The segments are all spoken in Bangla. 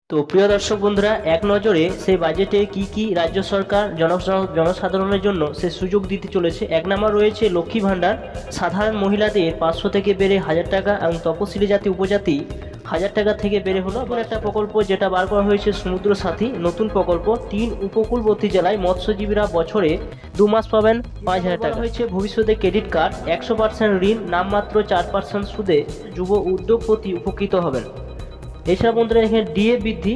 তো প্রিয় দর্শক বন্ধুরা, এক নজরে সেই বাজেটে কি রাজ্য সরকার জনসাধারণের জন্য সে সুযোগ দিতে চলেছে। এক নম্বর রয়েছে লক্ষ্মী ভাণ্ডার, সাধারণ মহিলাদের 500 থেকে বেড়ে 1000 টাকা এবং তপশিলি জাতি উপজাতি 1000 টাকা থেকে বেড়ে হলো। এবং একটা প্রকল্প যেটা বার করা হয়েছে সমুদ্র সাথী নতুন প্রকল্প, 3 উপকূলবর্তী জেলায় মৎস্যজীবীরা বছরে 2 মাস পাবেন 5000 টাকা হয়েছে। ভবিষ্যতে ক্রেডিট কার্ড 100% ঋণ, নামমাত্র 4% সুদে যুব উদ্যোগপতি উপকৃত হবেন। এছাড়া বন্ধুরা এখানে ডিএ বৃদ্ধি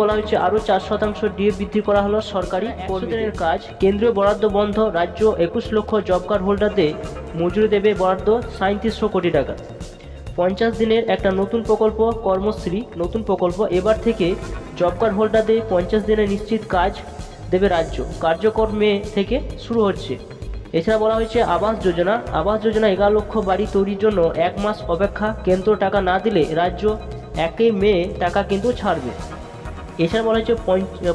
বলা হয়েছে, আরও 4% ডিএ বৃদ্ধি করা হলো। সরকারি কর্মীদের কাজ, কেন্দ্রীয় বরাদ্দ বন্ধ, রাজ্য 21 লক্ষ জব কার্ড হোল্ডারদের মজুরি দেবে বরাদ্দ 3700 কোটি টাকা। 50 দিনের একটা নতুন প্রকল্প কর্মশ্রী নতুন প্রকল্প, এবার থেকে জব কার্ড হোল্ডারদের 50 দিনের নিশ্চিত কাজ দেবে রাজ্য, কার্যকর মে থেকে শুরু হচ্ছে। এছাড়া বলা হয়েছে আবাস যোজনা 11 লক্ষ বাড়ি তৈরির জন্য 1 মাস অপেক্ষা, কেন্দ্র টাকা না দিলে রাজ্য 1 মে টাকা কিন্তু ছাড়বে। এছাড়া বলা হয়েছে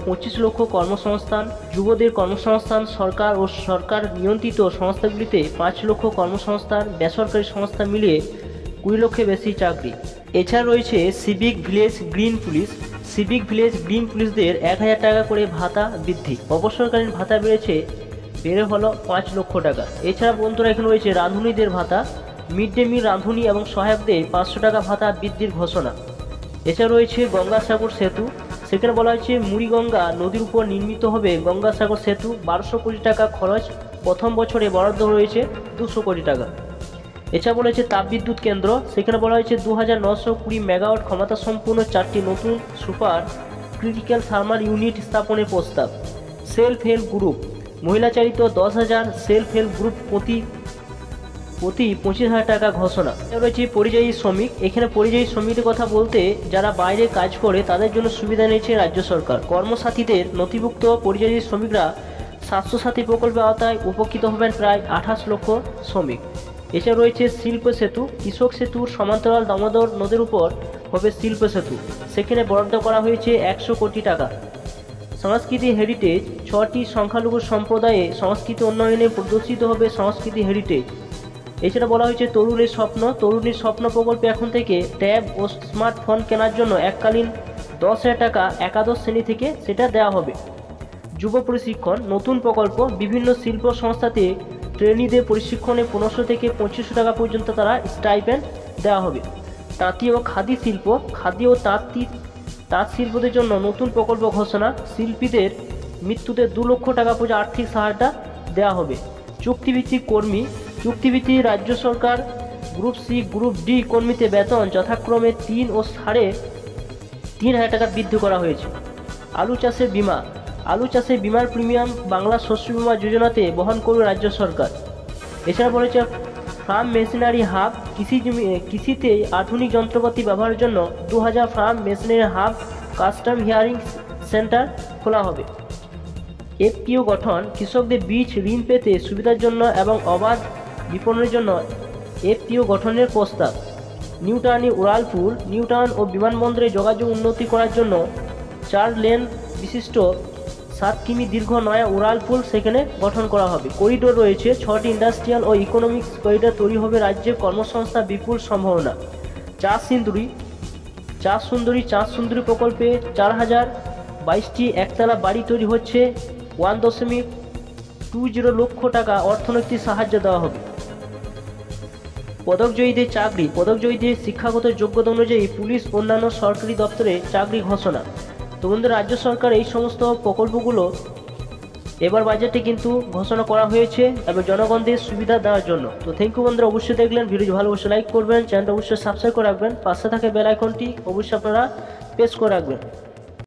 25 লক্ষ কর্মসংস্থান, যুবদের কর্মসংস্থান, সরকার ও সরকার নিয়ন্ত্রিত সংস্থাগুলিতে 5 লক্ষ কর্মসংস্থান, বেসরকারি সংস্থা মিলিয়ে 20 লক্ষের বেশি চাকরি। এছাড়া রয়েছে সিভিক ভিলেজ গ্রিন পুলিশদের 1000 টাকা করে ভাতা বৃদ্ধি, অবসরকালীন ভাতা বেড়ে হলো 5 লক্ষ টাকা। এছাড়া বন্ধুরা এখানে রয়েছে রাঁধুনিদের ভাতা, মিড ডে মিল রাঁধুনি এবং সহায়কদের 500 টাকা ভাতা বৃদ্ধির ঘোষণা। এছাড়া রয়েছে গঙ্গাসাগর সেতু, সেখানে বলা হয়েছে মুড়িগঙ্গা নদীর উপর নির্মিত হবে গঙ্গাসাগর সেতু, 1200 কোটি টাকা খরচ, প্রথম বছরে বরাদ্দ রয়েছে 200 কোটি টাকা। এছাড়া বলা হয়েছে তাপবিদ্যুৎ কেন্দ্র, সেখানে বলা হয়েছে 2920 মেগাওয়াট ক্ষমতা সম্পূর্ণ 4টি নতুন সুপার ক্রিটিক্যাল থার্মাল ইউনিট স্থাপনের প্রস্তাব। সেলফ হেল্প গ্রুপ, মহিলা চালিত 10,000 সেলফ হেল্প গ্রুপ প্রতি 25,000 টাকা ঘোষণা। রয়েছে পরিযায়ী শ্রমিক, এখানে পরিযায়ী শ্রমিকদের কথা বলতে যারা বাইরে কাজ করে তাদের জন্য সুবিধা নিয়েছে রাজ্য সরকার। কর্মসাথীদের নথিভুক্ত পরিযায়ী শ্রমিকরা স্বাস্থ্যসাথী প্রকল্পের আওতায় উপকৃত হবেন প্রায় 28 লক্ষ শ্রমিক। এছাড়া রয়েছে শিল্প সেতু, কৃষক সেতুর সমান্তরাল দামোদর নদীর উপর হবে শিল্প সেতু, সেখানে বরাদ্দ করা হয়েছে 100 কোটি টাকা। সংস্কৃতি হেরিটেজ, 6টি সংখ্যালঘু সম্প্রদায়ে সংস্কৃতি উন্নয়নে প্রদর্শিত হবে সংস্কৃতি হেরিটেজ। এছাড়া বলা হয়েছে তরুণীর স্বপ্ন প্রকল্পে এখন থেকে ট্যাব ও স্মার্টফোন কেনার জন্য এককালীন 10,000 টাকা একাদশ শ্রেণী থেকে সেটা দেওয়া হবে। যুব প্রশিক্ষণ নতুন প্রকল্প, বিভিন্ন শিল্প সংস্থাতে ট্রেনিদের প্রশিক্ষণে 1500 থেকে 2500 টাকা পর্যন্ত তারা স্টাইপেন্ড দেওয়া হবে। তাঁতি ও খাদি শিল্প, খাদি ও তাঁত শিল্পদের জন্য নতুন প্রকল্প ঘোষণা, শিল্পীদের মৃত্যুতে 2 লক্ষ টাকা পর্যন্ত আর্থিক সহায়তা দেওয়া হবে। চুক্তিভিত্তিক রাজ্য সরকার গ্রুপ সি গ্রুপ ডি কর্মীতে বেতন যথাক্রমে 3 ও 3,500 টাকা বৃদ্ধি করা হয়েছে। আলু চাষে বিমার প্রিমিয়াম বাংলা শস্য বিমা যোজনাতে বহন করবে রাজ্য সরকার। এছাড়া বলেছে ফার্ম মেশিনারি হাব, কৃষিতে আধুনিক যন্ত্রপাতি ব্যবহারের জন্য 2000 farm machinery hub, custom hearing centre খোলা হবে। এফপিও গঠন, কৃষকদের বীজ ঋণ পেতে সুবিধার জন্য এবং অবাধ বিপণনের জন্য এফপিও গঠনের প্রস্তাব। নিউ টাউন ও বিমানবন্দরে যোগাযোগ উন্নতি করার জন্য 4 লেন বিশিষ্ট 7 কিমি দীর্ঘ নয়া উড়ালপুল সেখানে গঠন করা হবে। করিডোর রয়েছে 6টি ইন্ডাস্ট্রিয়াল ও ইকোনমিক্স করিডোর তৈরি হবে, রাজ্যে কর্মসংস্থান বিপুল সম্ভাবনা। চাষ সুন্দরী প্রকল্পে 4022টি একতলা বাড়ি তৈরি হচ্ছে, 1.20 লক্ষ টাকা অর্থনৈতিক সাহায্য দেওয়া হবে। পদকজয়ীদের শিক্ষাগত যোগ্যতা অনুযায়ী পুলিশ অন্যান্য সরকারি দপ্তরে চাকরি ঘোষণা। তো বন্ধুরা, রাজ্য সরকার এই সমস্ত প্রকল্পগুলো এবার বাজেটে কিন্তু ঘোষণা করা হয়েছে এবং জনগণদের সুবিধা দেওয়ার জন্য। তো থ্যাংক ইউ বন্ধুরা, অবশ্যই দেখলেন ভিডিও ভালো অবশ্যই লাইক করবেন, চ্যানেলটা অবশ্যই সাবস্ক্রাইব করে রাখবেন, পাশে থাকা বেল আইকনটি অবশ্যই আপনারা প্রেস করে রাখবেন।